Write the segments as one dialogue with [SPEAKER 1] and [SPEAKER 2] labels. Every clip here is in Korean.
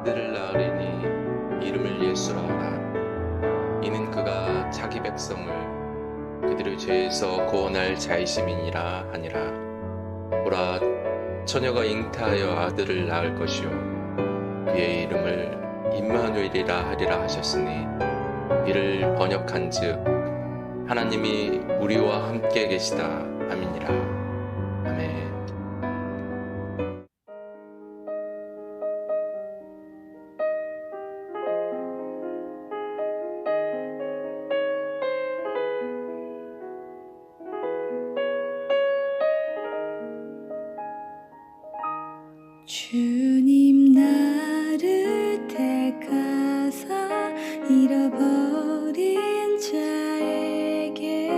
[SPEAKER 1] 아들을 낳으리니 이름을 예수라 하라. 이는 그가 자기 백성을 그들의 죄에서 구원할 자이심이니라 하니라. 보라, 처녀가 잉태하여 아들을 낳을 것이요 그의 이름을 임마누엘이라 하리라 하셨으니 이를 번역한즉 하나님이 우리와 함께 계시다 함이니라. 아멘.
[SPEAKER 2] 주님 나를 택하사 잃어버린 자에게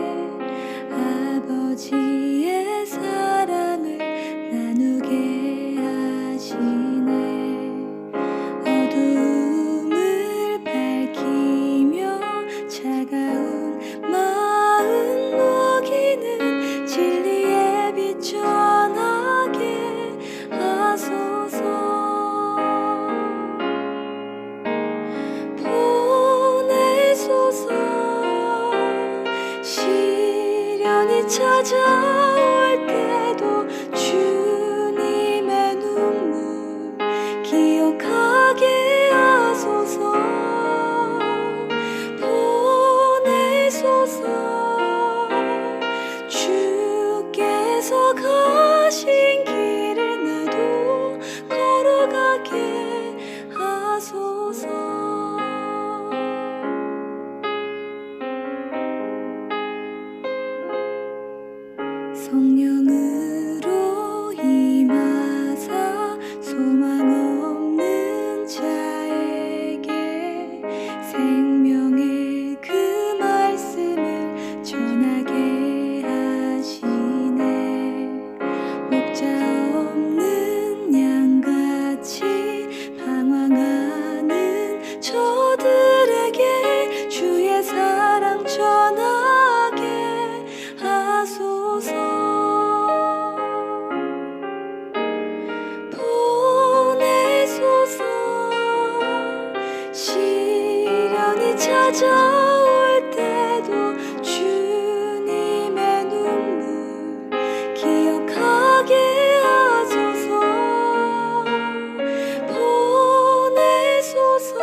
[SPEAKER 2] 아버지의 사랑을 나누게 하시네. 어두움을 밝히며 차가운 마음 녹이는 진리의 빛 전하게 하소서. 보내소서. 시련이 찾아올 때도 주님의 눈물 기억하게 하소서. 보내소서. 주께서 가신 길을 나도 걸어가게 하소서. 성령으로 임하사 소망 없는 자에게 생명의 그 말씀을 전하게 하시네. 목자 없는 양같이 방황하는 저들에게 주의 사랑 전하게 하소서. 보내소서. 시련이 찾아올 때도 주님의 눈물 기억하게 하소서. 보내소서.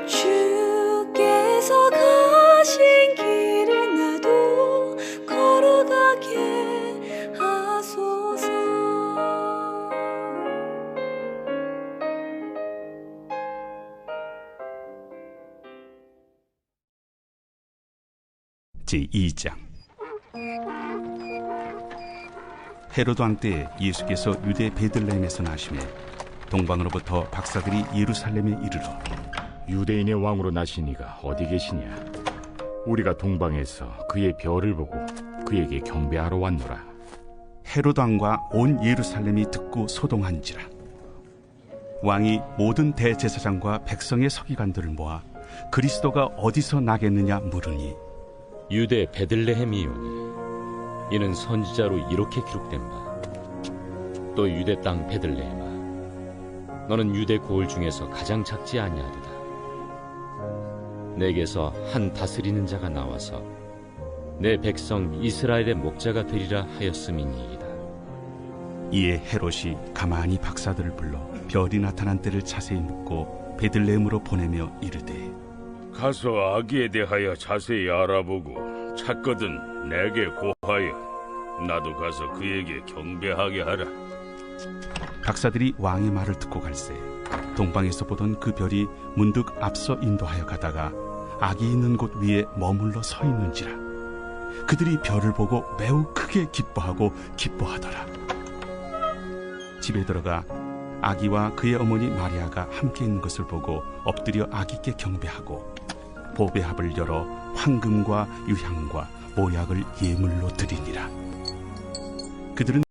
[SPEAKER 2] 주께서 가신 길을 나도 걸어가게 하소서.
[SPEAKER 3] 제2장. 헤로드 왕 때 예수께서 유대 베들레헴에서 나시매 동방으로부터 박사들이 예루살렘에 이르러
[SPEAKER 4] 유대인의 왕으로 나신 이가 어디 계시냐? 우리가 동방에서 그의 별을 보고 그에게 경배하러 왔노라.
[SPEAKER 3] 헤로드 왕과 온 예루살렘이 듣고 소동한지라. 왕이 모든 대제사장과 백성의 서기관들을 모아 그리스도가 어디서 나겠느냐 물으니
[SPEAKER 5] 유대 베들레헴이오니 이는 선지자로 이렇게 기록된 바. 또 유대 땅 베들레헴아, 너는 유대 고을 중에서 가장 작지 아니하리라. 내게서 한 다스리는 자가 나와서 내 백성 이스라엘의 목자가 되리라 하였음이니이다.
[SPEAKER 3] 이에 헤롯이 가만히 박사들을 불러 별이 나타난 때를 자세히 묻고 베들레헴으로 보내며 이르되
[SPEAKER 6] 가서 아기에 대하여 자세히 알아보고 찾거든 내게 고하여 나도 가서 그에게 경배하게 하라.
[SPEAKER 3] 박사들이 왕의 말을 듣고 갈새 동방에서 보던 그 별이 문득 앞서 인도하여 가다가 아기 있는 곳 위에 머물러 서 있는지라. 그들이 별을 보고 매우 크게 기뻐하고 기뻐하더라. 집에 들어가 아기와 그의 어머니 마리아가 함께 있는 것을 보고 엎드려 아기께 경배하고 보배합을 열어 황금과 유향과 모약을 예물로 드리니라. 그들은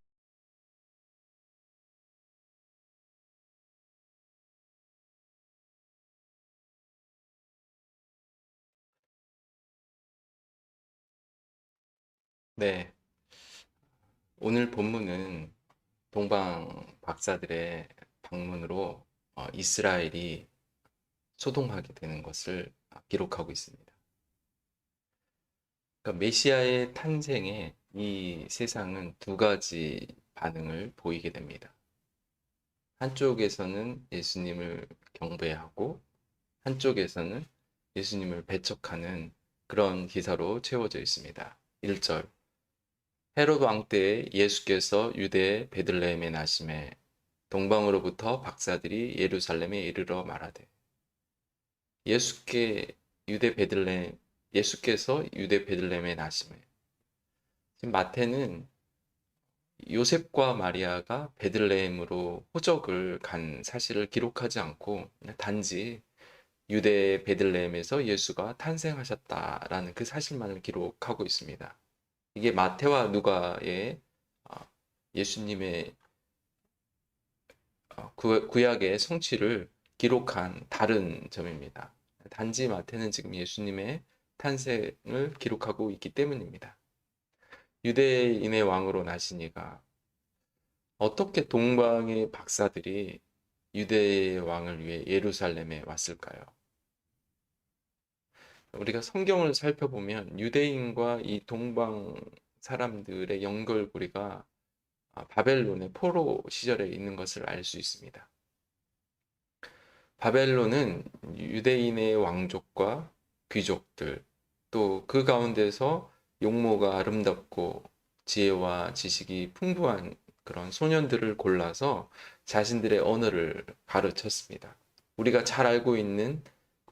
[SPEAKER 1] 네, 오늘 본문은 동방 박사들의 방문으로 이스라엘이 소동하게 되는 것을 기록하고 있습니다. 그러니까 메시아의 탄생에 이 세상은 두 가지 반응을 보이게 됩니다. 한쪽에서는 예수님을 경배하고 한쪽에서는 예수님을 배척하는 그런 기사로 채워져 있습니다. 1절 헤롯 왕 때에 예수께서 유대 베들레헴에 나심에 동방으로부터 박사들이 예루살렘에 이르러 말하되 예수께서 유대 베들레헴에 나심에 지금 마태는 요셉과 마리아가 베들레헴으로 호적을 간 사실을 기록하지 않고 단지 유대 베들레헴에서 예수가 탄생하셨다라는 그 사실만을 기록하고 있습니다. 이게 마태와 누가의 예수님의 구약의 성취를 기록한 다른 점입니다. 단지 마태는 지금 예수님의 탄생을 기록하고 있기 때문입니다. 유대인의 왕으로 나시니가 어떻게 동방의 박사들이 유대의 왕을 위해 예루살렘에 왔을까요? 우리가 성경을 살펴보면 유대인과 이 동방 사람들의 연결고리가 바벨론의 포로 시절에 있는 것을 알 수 있습니다. 바벨론은 유대인의 왕족과 귀족들, 또 그 가운데서 용모가 아름답고 지혜와 지식이 풍부한 그런 소년들을 골라서 자신들의 언어를 가르쳤습니다. 우리가 잘 알고 있는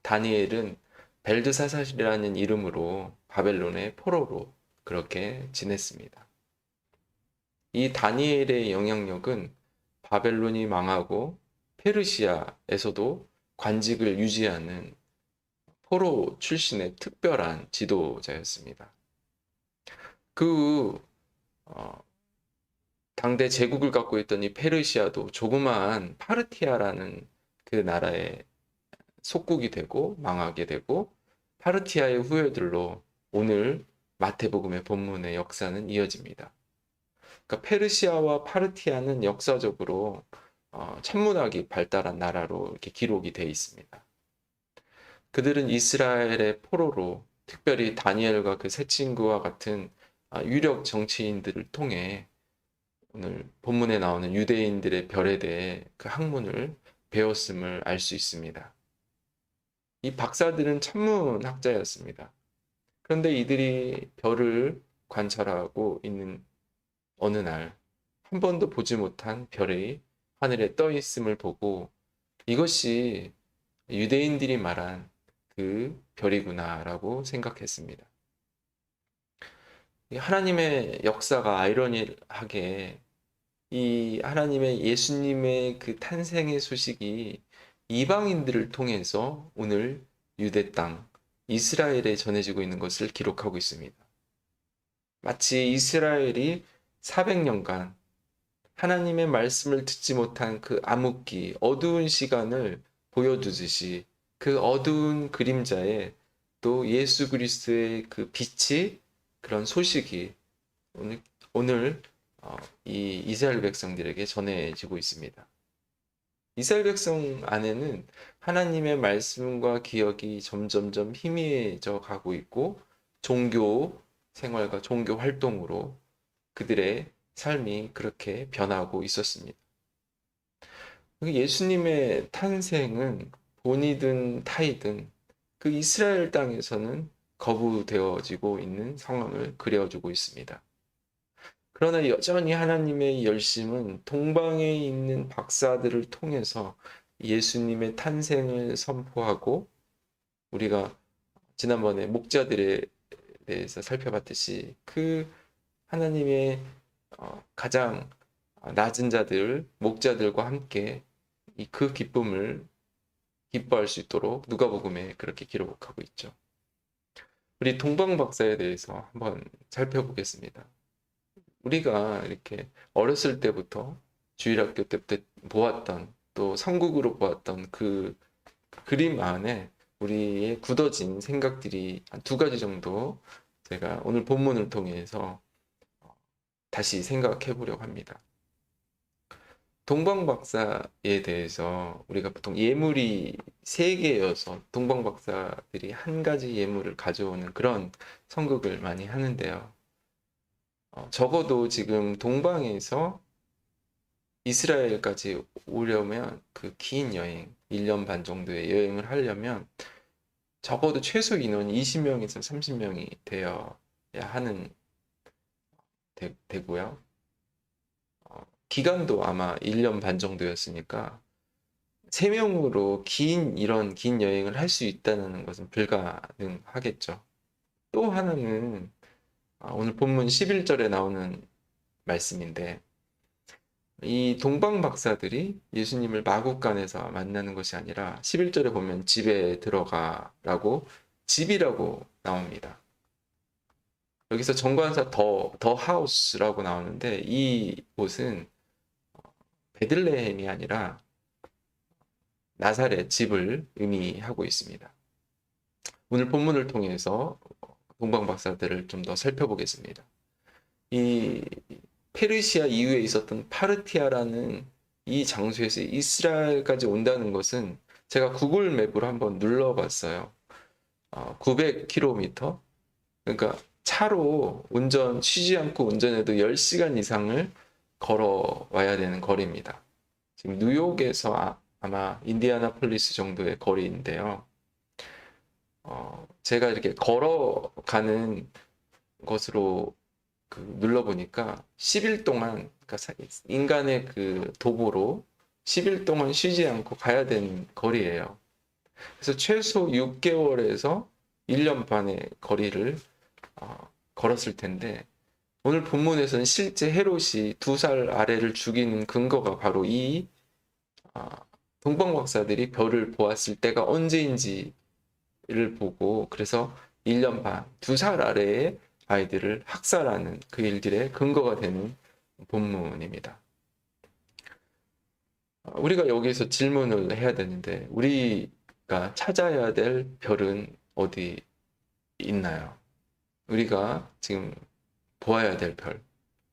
[SPEAKER 1] 다니엘은 벨드사살이라는 이름으로 바벨론의 포로로 그렇게 지냈습니다. 이 다니엘의 영향력은 바벨론이 망하고 페르시아에서도 관직을 유지하는 포로 출신의 특별한 지도자였습니다. 그 당대 제국을 갖고 있던 이 페르시아도 조그마한 파르티아라는 그 나라의 속국이 되고 망하게 되고 파르티아의 후예들로 오늘 마태복음의 본문의 역사는 이어집니다. 그러니까 페르시아와 파르티아는 역사적으로 천문학이 발달한 나라로 이렇게 기록이 되어 있습니다. 그들은 이스라엘의 포로로 특별히 다니엘과 그 세 친구와 같은 유력 정치인들을 통해 오늘 본문에 나오는 유대인들의 별에 대해 그 학문을 배웠음을 알 수 있습니다. 이 박사들은 천문학자였습니다. 그런데 이들이 별을 관찰하고 있는 어느 날 한 번도 보지 못한 별이 하늘에 떠 있음을 보고 이것이 유대인들이 말한 그 별이구나라고 생각했습니다. 하나님의 역사가 아이러니하게 이 하나님의 예수님의 그 탄생의 소식이 이방인들을 통해서 오늘 유대 땅 이스라엘에 전해지고 있는 것을 기록하고 있습니다. 마치 이스라엘이 400년간 하나님의 말씀을 듣지 못한 그 암흑기, 어두운 시간을 보여주듯이 그 어두운 그림자에 또 예수 그리스도의 그 빛이 그런 소식이 오늘 이 이스라엘 백성들에게 전해지고 있습니다. 이스라엘 백성 안에는 하나님의 말씀과 기억이 점점점 희미해져 가고 있고 종교 생활과 종교 활동으로 그들의 삶이 그렇게 변하고 있었습니다. 예수님의 탄생은 본이든 타이든 그 이스라엘 땅에서는 거부되어지고 있는 상황을 그려주고 있습니다. 그러나 여전히 하나님의 열심은 동방에 있는 박사들을 통해서 예수님의 탄생을 선포하고 우리가 지난번에 목자들에 대해서 살펴봤듯이 그 하나님의 가장 낮은 자들, 목자들과 함께 그 기쁨을 기뻐할 수 있도록 누가복음에 그렇게 기록하고 있죠. 우리 동방 박사에 대해서 한번 살펴보겠습니다. 우리가 이렇게 어렸을 때부터 주일학교 때부터 보았던 또 성국으로 보았던 그 그림 안에 우리의 굳어진 생각들이 한 두 가지 정도 제가 오늘 본문을 통해서 다시 생각해 보려고 합니다. 동방박사에 대해서 우리가 보통 예물이 세 개여서 동방박사들이 한 가지 예물을 가져오는 그런 선극을 많이 하는데요. 적어도 지금 동방에서 이스라엘까지 오려면 그 긴 여행, 1년 반 정도의 여행을 하려면 적어도 최소 인원이 20명에서 30명이 되어야 하는 되고요. 기간도 아마 1년 반 정도였으니까 3명으로 이런 긴 여행을 할 수 있다는 것은 불가능하겠죠. 또 하나는 오늘 본문 11절에 나오는 말씀인데 이 동방 박사들이 예수님을 마국간에서 만나는 것이 아니라 11절에 보면 집에 들어가라고 집이라고 나옵니다. 여기서 정관사 더 하우스라고 나오는데 이 곳은 베들레헴이 아니라 나사렛 집을 의미하고 있습니다. 오늘 본문을 통해서 동방 박사들을 좀 더 살펴보겠습니다. 이 페르시아 이후에 있었던 파르티아라는 이 장소에서 이스라엘까지 온다는 것은 제가 구글 맵으로 한번 눌러봤어요. 900km, 그러니까 차로 쉬지 않고 운전해도 10시간 이상을 걸어와야 되는 거리입니다. 지금 뉴욕에서 아마 인디애나폴리스 정도의 거리인데요. 제가 이렇게 걸어가는 것으로 눌러보니까 10일 동안, 그러니까 인간의 그 도보로 10일 동안 쉬지 않고 가야 되는 거리예요. 그래서 최소 6개월에서 1년 반의 거리를 걸었을 텐데 오늘 본문에서는 실제 헤롯이 2살 아래를 죽이는 근거가 바로 이 동방 박사들이 별을 보았을 때가 언제인지를 보고 그래서 1년 반, 2살 아래의 아이들을 학살하는 그 일들의 근거가 되는 본문입니다. 우리가 여기서 질문을 해야 되는데 우리가 찾아야 될 별은 어디 있나요? 우리가 지금 보아야 될 별,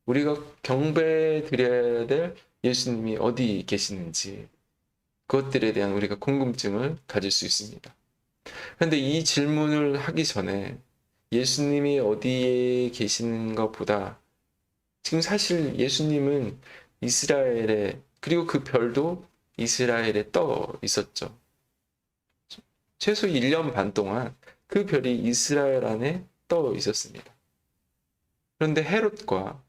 [SPEAKER 1] 우리가 경배 드려야 될 예수님이 어디 계시는지 그것들에 대한 우리가 궁금증을 가질 수 있습니다. 그런데 이 질문을 하기 전에 예수님이 어디에 계시는 것보다 지금 사실 예수님은 이스라엘에, 그리고 그 별도 이스라엘에 떠 있었죠. 최소 1년 반 동안 그 별이 이스라엘 안에 떠 있었습니다. 그런데 헤롯과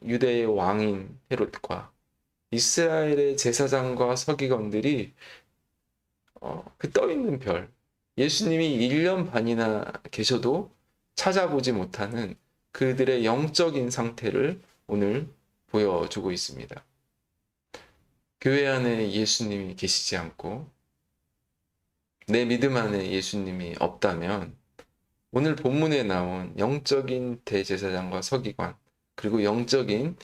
[SPEAKER 1] 유대의 왕인 헤롯과 이스라엘의 제사장과 서기관들이 그 떠 있는 별, 예수님이 1년 반이나 계셔도 찾아보지 못하는 그들의 영적인 상태를 오늘 보여주고 있습니다. 교회 안에 예수님이 계시지 않고 내 믿음 안에 예수님이 없다면 오늘 본문에 나온 영적인 대제사장과 서기관 그리고 영적인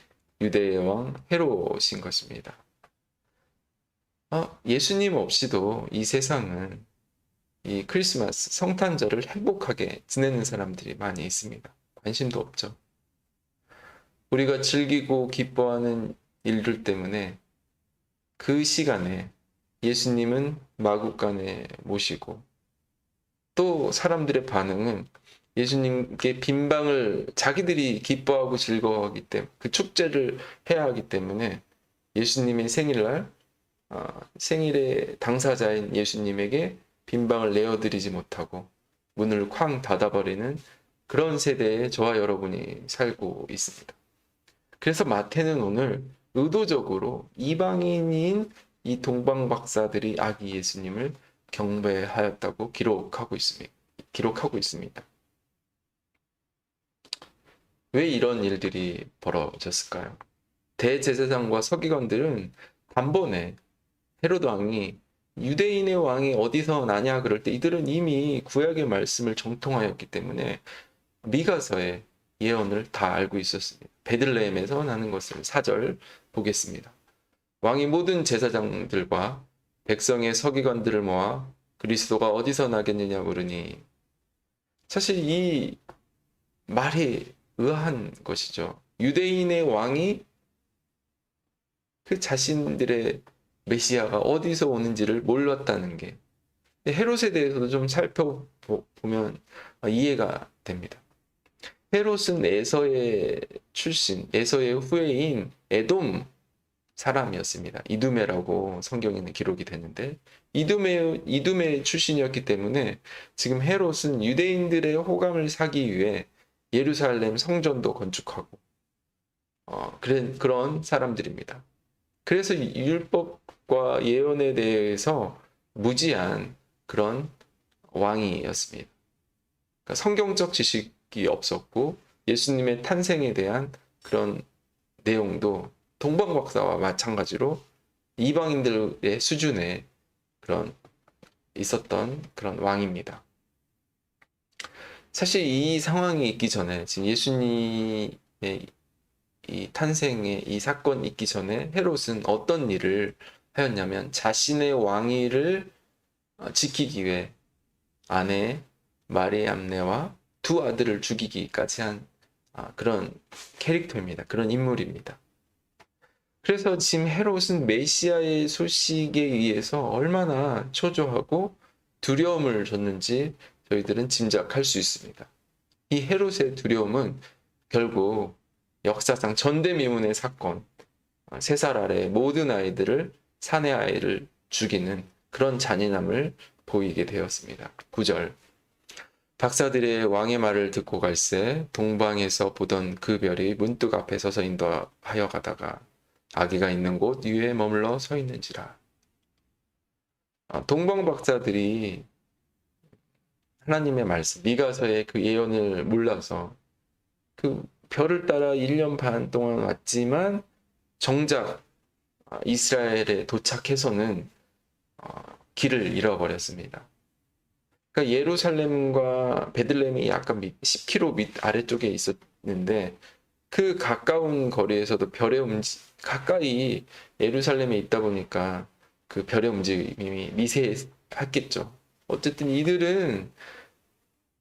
[SPEAKER 1] 유대의 왕 헤롯인 것입니다. 예수님 없이도 이 세상은 이 크리스마스 성탄절을 행복하게 지내는 사람들이 많이 있습니다. 관심도 없죠. 우리가 즐기고 기뻐하는 일들 때문에 그 시간에 예수님은 마국간에 모시고 또 사람들의 반응은 예수님께 빈방을 자기들이 기뻐하고 즐거워하기 때문에 그 축제를 해야 하기 때문에 예수님의 생일날 생일의 당사자인 예수님에게 빈방을 내어드리지 못하고 문을 쾅 닫아버리는 그런 세대에 저와 여러분이 살고 있습니다. 그래서 마태는 오늘 의도적으로 이방인인 이 동방 박사들이 아기 예수님을 경배하였다고 기록하고 있습니다. 왜 이런 일들이 벌어졌을까요? 대제사장과 서기관들은 단번에 헤롯 왕이 유대인의 왕이 어디서 나냐 그럴 때 이들은 이미 구약의 말씀을 정통하였기 때문에 미가서의 예언을 다 알고 있었습니다. 베들레헴에서 나는 것을 4절 보겠습니다. 왕이 모든 제사장들과 백성의 서기관들을 모아 그리스도가 어디서 나겠느냐 물으니, 사실 이 말이 의아한 것이죠. 유대인의 왕이 그 자신들의 메시아가 어디서 오는지를 몰랐다는 게 헤롯에 대해서도 좀 살펴보면 이해가 됩니다. 헤롯은 에서의 출신, 에서의 후예인 에돔 사람이었습니다. 이두메라고 성경에는 기록이 되는데 이두메 출신이었기 때문에 지금 헤롯은 유대인들의 호감을 사기 위해 예루살렘 성전도 건축하고 그런 사람들입니다. 그래서 율법과 예언에 대해서 무지한 그런 왕이었습니다. 그러니까 성경적 지식이 없었고 예수님의 탄생에 대한 그런 내용도 동방박사와 마찬가지로 이방인들의 수준에 있었던 그런 왕입니다. 사실 이 상황이 있기 전에 지금 예수님의 이 탄생의 이 사건이 있기 전에 헤롯은 어떤 일을 하였냐면 자신의 왕위를 지키기 위해 아내 마리암네와 두 아들을 죽이기까지 한 그런 캐릭터입니다. 그런 인물입니다. 그래서 지금 헤롯은 메시아의 소식에 의해서 얼마나 초조하고 두려움을 줬는지 저희들은 짐작할 수 있습니다. 이 헤롯의 두려움은 결국 역사상 전대미문의 사건, 3살 아래 모든 아이들을 사내 아이를 죽이는 그런 잔인함을 보이게 되었습니다. 9절 박사들의 왕의 말을 듣고 갈새 동방에서 보던 그 별이 문득 앞에 서서 인도하여 가다가 아기가 있는 곳 위에 머물러 서 있는지라. 동방 박사들이 하나님의 말씀, 미가서의 그 예언을 몰라서 그 별을 따라 1년 반 동안 왔지만 정작 이스라엘에 도착해서는 길을 잃어버렸습니다. 그러니까 예루살렘과 베들레헴이 약간 10km 밑 아래쪽에 있었는데 그 가까운 거리에서도 별의 가까이 예루살렘에 있다 보니까 그 별의 움직임이 미세했겠죠. 어쨌든 이들은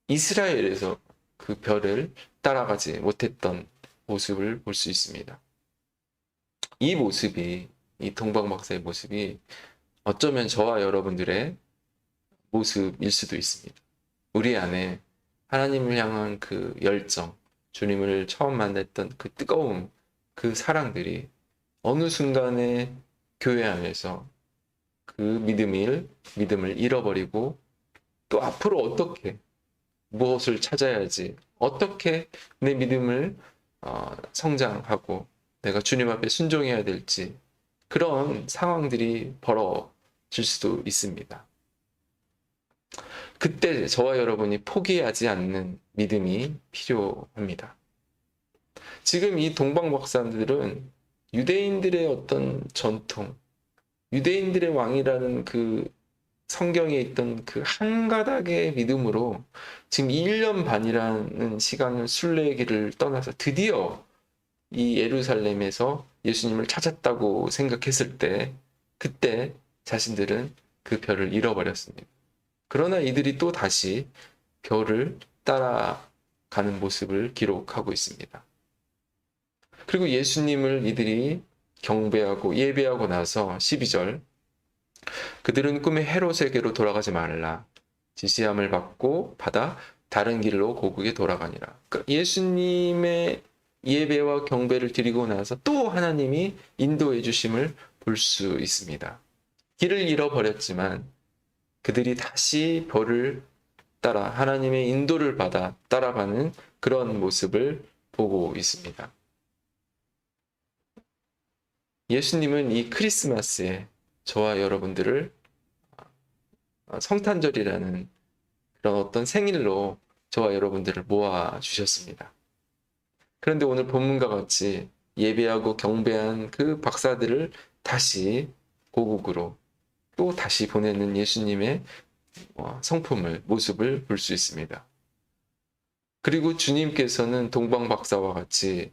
[SPEAKER 1] 이스라엘에서 그 별을 따라가지 못했던 모습을 볼 수 있습니다. 이 모습이, 이 동방박사의 모습이 어쩌면 저와 여러분들의 모습일 수도 있습니다. 우리 안에 하나님을 향한 그 열정, 주님을 처음 만났던 그 뜨거움, 그 사랑들이 어느 순간에 교회 안에서 그 믿음을 잃어버리고 또 앞으로 어떻게 무엇을 찾아야지, 어떻게 내 믿음을 성장하고 내가 주님 앞에 순종해야 될지 그런 상황들이 벌어질 수도 있습니다. 그때 저와 여러분이 포기하지 않는 믿음이 필요합니다. 지금 이 동방박사들은 유대인들의 어떤 전통, 유대인들의 왕이라는 그 성경에 있던 그 한 가닥의 믿음으로 지금 1년 반이라는 시간을 순례길을 떠나서 드디어 이 예루살렘에서 예수님을 찾았다고 생각했을 때 그때 자신들은 그 별을 잃어버렸습니다. 그러나 이들이 또 다시 별을 따라가는 모습을 기록하고 있습니다. 그리고 예수님을 이들이 경배하고 예배하고 나서 12절 그들은 꿈에 헤롯에게로 돌아가지 말라 지시함을 받아 다른 길로 고국에 돌아가니라. 그러니까 예수님의 예배와 경배를 드리고 나서 또 하나님이 인도해 주심을 볼 수 있습니다. 길을 잃어버렸지만 그들이 다시 별을 따라 하나님의 인도를 받아 따라가는 그런 모습을 보고 있습니다. 예수님은 이 크리스마스에 저와 여러분들을 성탄절이라는 그런 어떤 생일로 저와 여러분들을 모아 주셨습니다. 그런데 오늘 본문과 같이 예배하고 경배한 그 박사들을 다시 고국으로 또 다시 보내는 예수님의 성품을, 모습을 볼 수 있습니다. 그리고 주님께서는 동방박사와 같이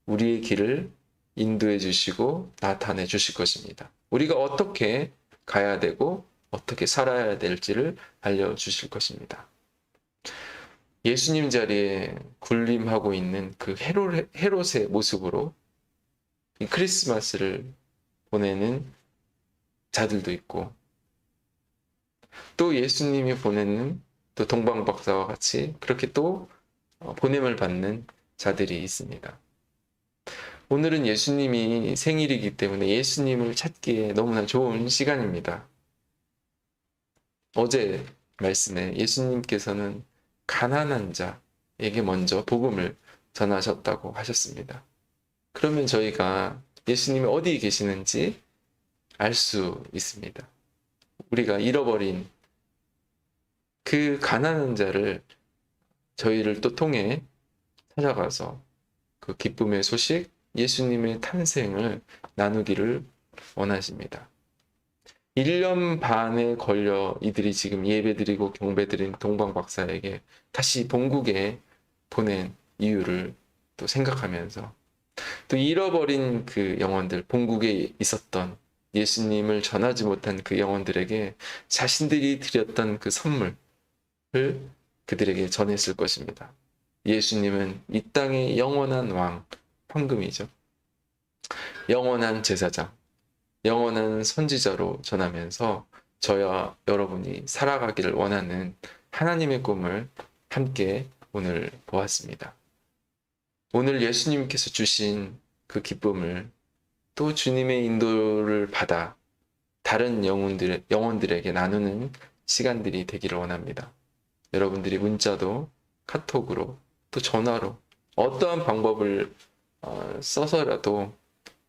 [SPEAKER 1] 우리의 길을 인도해 주시고 나타내 주실 것입니다. 우리가 어떻게 가야 되고 어떻게 살아야 될지를 알려주실 것입니다. 예수님 자리에 군림하고 있는 그 헤롯의 모습으로 이 크리스마스를 보내는 자들도 있고, 또 예수님이 보내는 또 동방박사와 같이 그렇게 또 보냄을 받는 자들이 있습니다. 오늘은 예수님이 생일이기 때문에 예수님을 찾기에 너무나 좋은 시간입니다. 어제 말씀에 예수님께서는 가난한 자에게 먼저 복음을 전하셨다고 하셨습니다. 그러면 저희가 예수님이 어디 계시는지 알 수 있습니다. 우리가 잃어버린 그 가난한 자를 저희를 또 통해 찾아가서 그 기쁨의 소식, 예수님의 탄생을 나누기를 원하십니다. 1년 반에 걸려 이들이 지금 예배드리고 경배드린 동방박사에게 다시 본국에 보낸 이유를 또 생각하면서, 또 잃어버린 그 영혼들, 본국에 있었던 예수님을 전하지 못한 그 영혼들에게 자신들이 드렸던 그 선물을 그들에게 전했을 것입니다. 예수님은 이 땅의 영원한 왕, 황금이죠. 영원한 제사장, 영원한 선지자로 전하면서 저와 여러분이 살아가기를 원하는 하나님의 꿈을 함께 오늘 보았습니다. 오늘 예수님께서 주신 그 기쁨을 또 주님의 인도를 받아 다른 영혼들에게 나누는 시간들이 되기를 원합니다. 여러분들이 문자도, 카톡으로, 또 전화로 어떠한 방법을 써서라도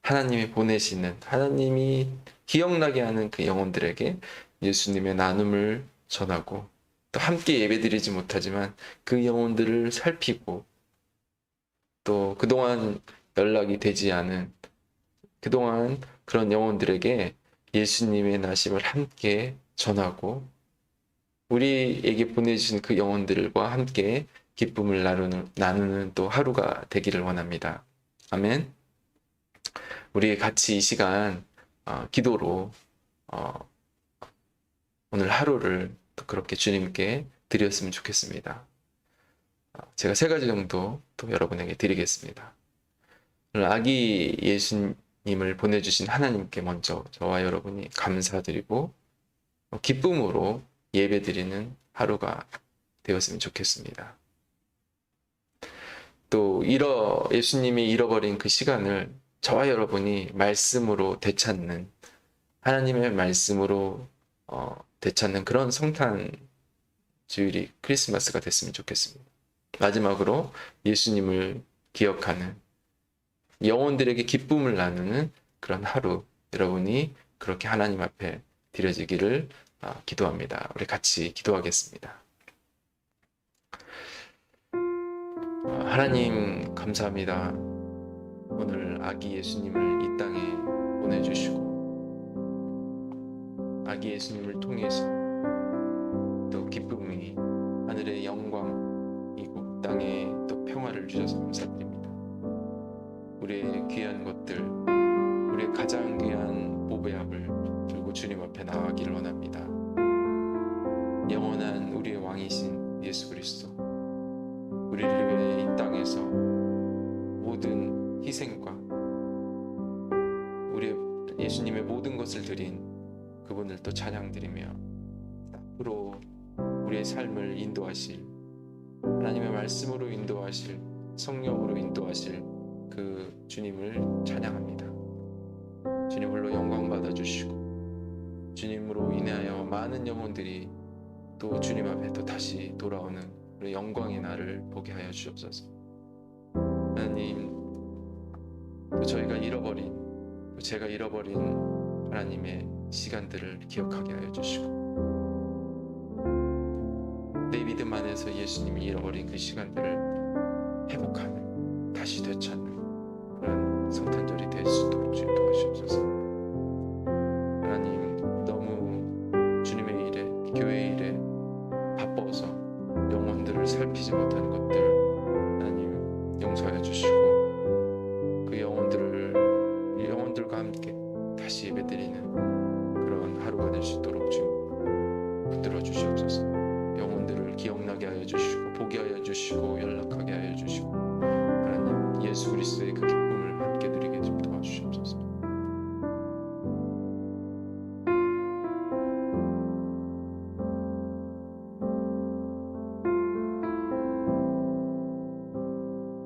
[SPEAKER 1] 하나님이 보내시는, 하나님이 기억나게 하는 그 영혼들에게 예수님의 나눔을 전하고, 또 함께 예배드리지 못하지만 그 영혼들을 살피고, 또 그동안 연락이 되지 않은 그동안 그런 영혼들에게 예수님의 나심을 함께 전하고, 우리에게 보내주신 그 영혼들과 함께 기쁨을 나누는 또 하루가 되기를 원합니다. 아멘. 우리 같이 이 시간 기도로 오늘 하루를 또 그렇게 주님께 드렸으면 좋겠습니다. 제가 3가지 정도 또 여러분에게 드리겠습니다. 오늘 아기 예수님을 보내주신 하나님께 먼저 저와 여러분이 감사드리고 기쁨으로 예배드리는 하루가 되었으면 좋겠습니다. 또 예수님이 잃어버린 그 시간을 저와 여러분이 말씀으로 되찾는, 하나님의 말씀으로 되찾는 그런 성탄 주일이 크리스마스가 됐으면 좋겠습니다. 마지막으로 예수님을 기억하는, 영혼들에게 기쁨을 나누는 그런 하루, 여러분이 그렇게 하나님 앞에 드려지기를 기도합니다. 우리 같이 기도하겠습니다. 하나님 감사합니다. 오늘 아기 예수님을 이 땅에 보내주시고, 아기 예수님을 통해서 또 기쁨이 하늘의 영광이고 땅에 또 평화를 주셔서 감사드립니다. 우리의 귀한 것들, 우리의 가장 귀한 보배합을 들고 주님 앞에 나아가기를 원합니다. 영원한 우리의 왕이신 예수 그리스도, 우리를 위해 이 땅에서 모든 희생과 우리 예수님의 모든 것을 드린 그분을 또 찬양드리며, 앞으로 우리의 삶을 인도하실, 하나님의 말씀으로 인도하실, 성령으로 인도하실 그 주님을 찬양합니다. 주님 홀로 영광 받아주시고, 주님으로 인하여 많은 영혼들이 또 주님 앞에 또 다시 돌아오는 우리 영광의 날을 보게 하여 주옵소서. 하나님, 또 저희가 잃어버린, 또 제가 잃어버린 하나님의 시간들을 기억하게 하여 주시고, 내 믿음 안에서 예수님이 잃어버린 그 시간들을 회복하는, 다시 되찾는 그런 성탄절이 될 수 있도록 주님 도와주옵소서. 하나님, 너무 주님의 일에, 교회의 일에 바빠서 영혼들을 살피지 못하는 것들 하나님 용서하여 주시고, 그 영혼들과 함께 다시 예배드리는 그런 하루가 될 수 있도록 주님 붙들어 주시옵소서. 영혼들을 기억나게 하여 주시고, 보게 하여 주시고, 연락하게 하여 주시고, 하나님 예수 그리스도의 그